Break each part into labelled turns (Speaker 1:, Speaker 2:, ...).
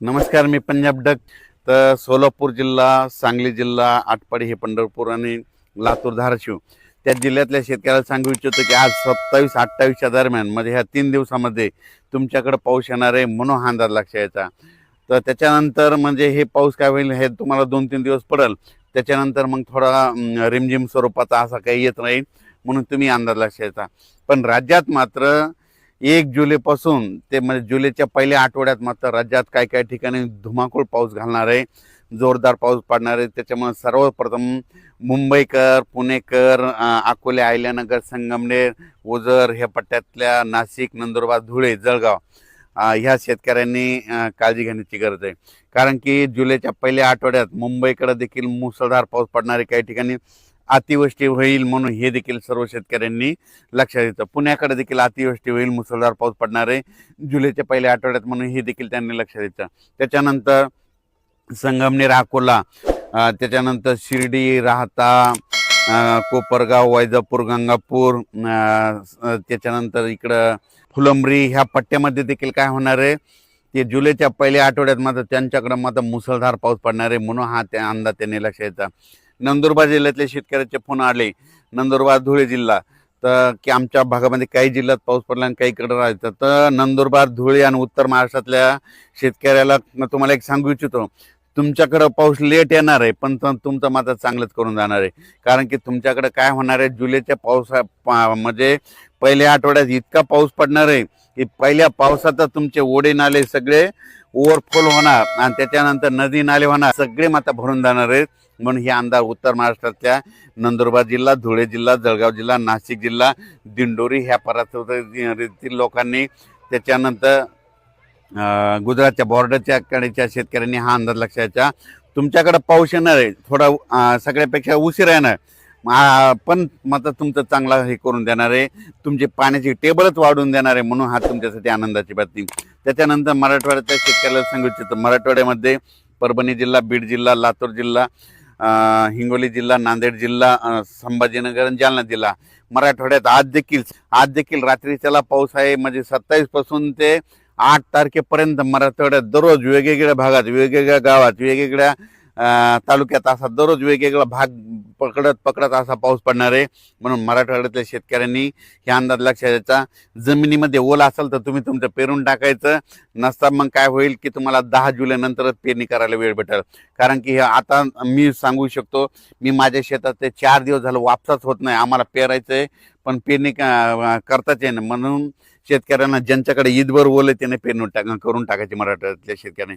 Speaker 1: नमस्कार, मी पंजाब डक. तर सोलापूर जिल्हा, सांगली जिल्हा, आटपाडी हे पंढरपूर आणि लातूर धाराशिव त्या जिल्ह्यातल्या शेतकऱ्याला सांगू इच्छितो की आज 27-28च्या दरम्यान म्हणजे ह्या 3 दिवसामध्ये तुमच्याकडे पाऊस येणार आहे म्हणून हा अंदाज लक्षात यायचा. तर त्याच्यानंतर म्हणजे हे पाऊस काय होईल हे तुम्हाला 2-3 दिवस पडेल. त्याच्यानंतर मग थोडा रिमझिम स्वरूपाचा असा काही येत राहील म्हणून तुम्ही अंदाज लक्षात यायचा. पण राज्यात मात्र 1 जुलैपासून ते म्हणजे जुलैच्या पहिल्या आठवड्यात मात्र राज्यात काय काय ठिकाणी धुमाकूळ पाऊस घालणार आहे, जोरदार पाऊस पडणार आहे. त्याच्यामुळे सर्वप्रथम मुंबईकर, पुणेकर, अकोले, अहिल्यानगर, संगमनेर, ओझर ह्या पट्ट्यातल्या नाशिक, नंदुरबार, धुळे, जळगाव ह्या शेतकऱ्यांनी काळजी घेण्याची गरज आहे. कारण की जुलैच्या पहिल्या आठवड्यात मुंबईकडे देखील मुसळधार पाऊस पडणार आहे, काही ठिकाणी अतिवृष्टी होईल म्हणून हे देखील सर्व शेतकऱ्यांनी लक्षात घेतलं. पुण्याकडे देखील अतिवृष्टी होईल, मुसळधार पाऊस पडणार आहे जुलैच्या पहिल्या आठवड्यात म्हणून हे देखील त्यांनी लक्षात घेतलं. त्याच्यानंतर संगमनेर, अकोला, त्याच्यानंतर शिर्डी, राहता, कोपरगाव, वैजापूर, गंगापूर, त्याच्यानंतर इकडं फुलंब्री ह्या पट्ट्यामध्ये देखील काय होणार आहे ते जुलैच्या पहिल्या आठवड्यात मात्र त्यांच्याकडं मात्र मुसळधार पाऊस पडणार आहे म्हणून हा त्या अंदाज त्यांनी लक्षात घेतला. नंदुरबार जिल्ह्यातले शेतकऱ्याचे फोन आले, नंदुरबार, धुळे जिल्हा, तर की आमच्या भागामध्ये काही जिल्ह्यात पाऊस पडला आणि काहीकडे राहायचं. तर नंदुरबार, धुळे आणि उत्तर महाराष्ट्रातल्या शेतकऱ्याला तुम्हाला एक सांगू इच्छितो, तुमच्याकडं पाऊस लेट येणार आहे पण तुमचं मात्र चांगलंच करून जाणार आहे. कारण की तुमच्याकडे काय होणार आहे, जुलैच्या म्हणजे पहिल्या आठवड्यात इतका पाऊस पडणार आहे की पहिल्या पावसातच तुमचे ओढे नाले सगळे ओव्हरफ्लो होणार आणि त्याच्यानंतर नदी नाले होणार, सगळे मात्र भरून जाणार आहेत. म्हणून हे अंदाज उत्तर महाराष्ट्रातल्या नंदुरबार जिल्हा, धुळे जिल्हा, जळगाव जिल्हा, नाशिक जिल्हा, दिंडोरी ह्या परिसरातील लोकांनी, त्याच्यानंतर गुजरातच्या बॉर्डरच्या कडेच्या शेतकऱ्यांनी हा अंदाज लक्षात. तुमच्याकडे पाऊस येणार आहे, थोडा सगळ्यापेक्षा उशीर येणार पण मात्र तुमचं चांगला हे करून देणार आहे, तुमची पाण्याची टेबलच वाढवून देणार आहे म्हणून हा तुमच्यासाठी आनंदाची बातमी. त्याच्यानंतर मराठवाड्याच्या शेतकऱ्याला सांगू इच्छितो, मराठवाड्यामध्ये परभणी जिल्हा, बीड जिल्हा, लातूर जिल्हा, हिंगोली जिल्हा, नांदेड जिल्हा, संभाजीनगर आणि जालना जिल्हा, मराठवाड्यात आज देखील रात्रीच्याला पाऊस आहे. म्हणजे 27 पासून ते 8 तारखेपर्यंत मराठवाड्यात दररोज वेगवेगळ्या भागात, वेगवेगळ्या गावात, वेगवेगळ्या तालुक्यात असा दररोज वेगवेगळा भाग पकडत असा पाऊस पडणार आहे. म्हणून मराठवाड्यातल्या शेतकऱ्यांनी हे अंदाज लक्षात द्यायचा. जमिनीमध्ये ओल असेल तर तुम्ही तुमचं पेरून टाकायचं, नसता मग काय होईल की तुम्हाला 10 जुलै नंतरच पेरणी करायला वेळ भेटेल. कारण की हे आता मी सांगू शकतो, मी माझ्या शेतात ते 4 दिवस झालं वापसाच होत नाही, आम्हाला पेरायचं आहे पण पेरणी करताच येईल. म्हणून शेतकऱ्यांना ज्यांच्याकडे ईदभर ओल आहे त्याने पेरणी करून टाकायची मराठवाड्यातल्या शेतकऱ्यांनी.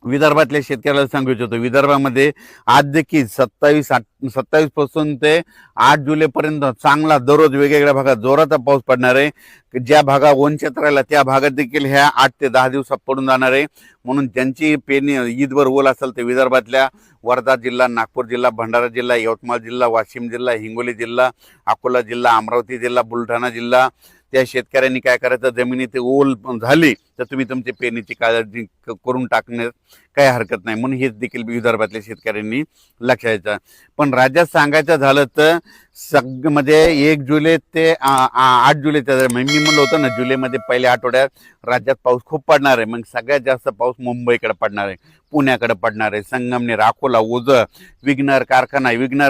Speaker 1: विदर्भातल्या शेतकऱ्याला सांगू इच्छितो, विदर्भामध्ये आज देखील 27 पासून ते 8 जुलैपर्यंत चांगला दररोज वेगवेगळ्या भागात जोराचा पाऊस पडणार आहे. ज्या भागात वंचित राहिला त्या भागात देखील ह्या 8 ते 10 दिवसात पडून जाणार आहे. म्हणून ज्यांची पेरणी ईदभर ओल असेल ते विदर्भातल्या वर्धा जिल्हा, नागपूर जिल्हा, भंडारा जिल्हा, यवतमाळ जिल्हा, वाशिम जिल्हा, हिंगोली जिल्हा, अकोला जिल्हा, अमरावती जिल्हा, बुलढाणा जिल्हा, त्या शेतकऱ्यांनी काय करायचं, जमिनीत ओल झाली तर तुम्ही तुमची पेरणीची काळजी करून टाकण्यात काही हरकत नाही म्हणून हेच देखील विदर्भातल्या शेतकऱ्यांनी लक्षात द्यायचं. पण राज्यात सांगायचं झालं तर म्हणजे 1 जुलै ते 8 जुलैच्या दरम्यान मी म्हणलं होतं ना, जुलैमध्ये पहिल्या आठवड्यात राज्यात पाऊस खूप पडणार आहे. मग सगळ्यात जास्त पाऊस मुंबईकडे पडणार आहे, पुण्याकडे पडणार आहे, संगमनेर, अकोला, ओझर, विघ्नर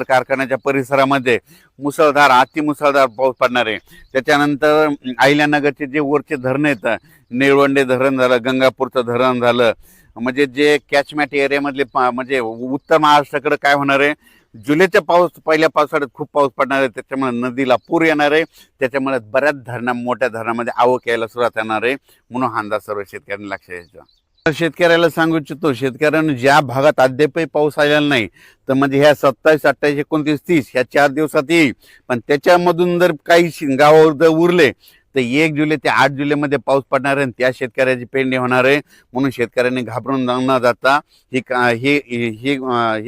Speaker 1: कारखान्याच्या परिसरामध्ये मुसळधार, अतिमुसळधार पाऊस पडणार आहे. त्याच्यानंतर अहिल्यानगरचे जे वरचे धरण आहेत, निळवंडे धरण झालं, गंगापूरचं धरण झालं, म्हणजे जे कॅचमेंट एरियामधले म्हणजे उत्तर महाराष्ट्राकडे काय होणार आहे, जुलैच्या पहिल्या पावसाळ्यात खूप पाऊस पडणार आहे. त्याच्यामुळे नदीला पूर येणार आहे, त्याच्यामुळे बऱ्याच मोठ्या धरणामध्ये आवक यायला सुरुवात येणार आहे म्हणून हा अंदाज सर्व शेतकऱ्यांनी लक्षात द्यायचा. शेतकऱ्याला सांगू इच्छितो, शेतकऱ्यांना ज्या भागात अद्यापही पाऊस आलेला नाही तर म्हणजे ह्या 27, 28, 29, 30 ह्या 4 दिवसात येईल. पण त्याच्यामधून जर काही गावावर जर उरले तर 1 जुलै ते 8 जुलैमध्ये पाऊस पडणार आहे, त्या शेतकऱ्याची पेरणी होणार आहे. म्हणून शेतकऱ्यांनी घाबरून न जाता हे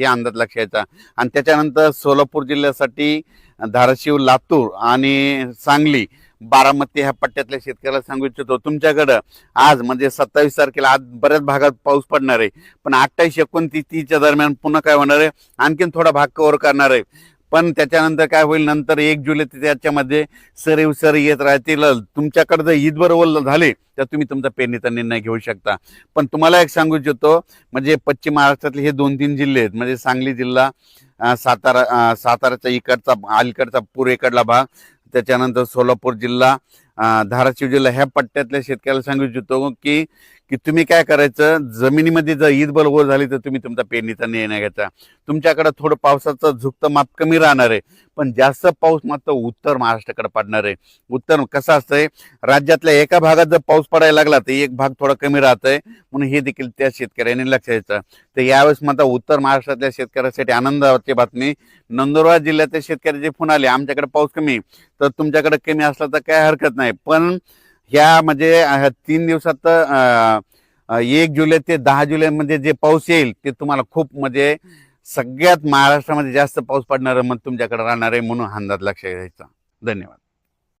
Speaker 1: अंदाज लक्षात द्यायचा. आणि त्याच्यानंतर सोलापूर जिल्ह्यासाठी धाराशिव, लातूर आणि सांगली, बारामती ह्या पट्ट्यातल्या शेतकऱ्याला सांगू इच्छितो, तुमच्याकडं आज म्हणजे 27 तारखेला आज बऱ्याच भागात पाऊस पडणार आहे. पण 28, 29, 30च्या दरम्यान पुन्हा काय होणार आहे, आणखीन थोडा भाग कव्हर करणार आहे. पण त्याच्यानंतर काय होईल, नंतर 1 जुलै ते त्याच्यामध्ये सर येत राहतील. तुमच्याकडे जर ईदभर ओल झाले तर तुम्ही तुमचा पेरणीचा निर्णय घेऊ शकता. पण तुम्हाला एक सांगू इच्छितो, म्हणजे पश्चिम महाराष्ट्रातले हे 2-3 जिल्हे आहेत, म्हणजे सांगली जिल्हा, साताराच्या इकडचा अलीकडचा पूर्वेकडला भाग, त्याच्यानंतर सोलापूर जिल्हा, धाराशिव जिल्हा, ह्या पट्ट्यातल्या शेतकऱ्याला सांगू इच्छितो की की तुम्ही काय करायचं, जमिनीमध्ये जर ईदबल ओल झाली तर तुम्ही तुमचा पेरणीचा निर्णय घ्यायचा. तुमच्याकडे थोडं पावसाचं झुकतं माप कमी राहणार आहे, पण जास्त पाऊस मात्र उत्तर महाराष्ट्राकडे पडणार आहे. उत्तर कसं असतंय, राज्यातल्या एका भागात जर पाऊस पडायला लागला तर एक भाग थोडा कमी राहतंय, म्हणून हे देखील त्या शेतकऱ्यांनी लक्ष द्यायचं. तर यावेळेस मात्र उत्तर महाराष्ट्रातल्या शेतकऱ्यासाठी आनंदाची बातमी, नंदुरबार जिल्ह्यातल्या शेतकरी जे फोन आले आमच्याकडे पाऊस कमी, तर तुमच्याकडे कमी असला तर काय हरकत नाही. पण ह्या म्हणजे 3 दिवसात 1 जुलै ते 10 जुलैमध्ये जे पाऊस येईल ते तुम्हाला खूप म्हणजे सगळ्यात महाराष्ट्रामध्ये जास्त पाऊस पडणार मग तुमच्याकडे राहणार आहे, म्हणून अंदाज लक्ष द्यायचा. धन्यवाद.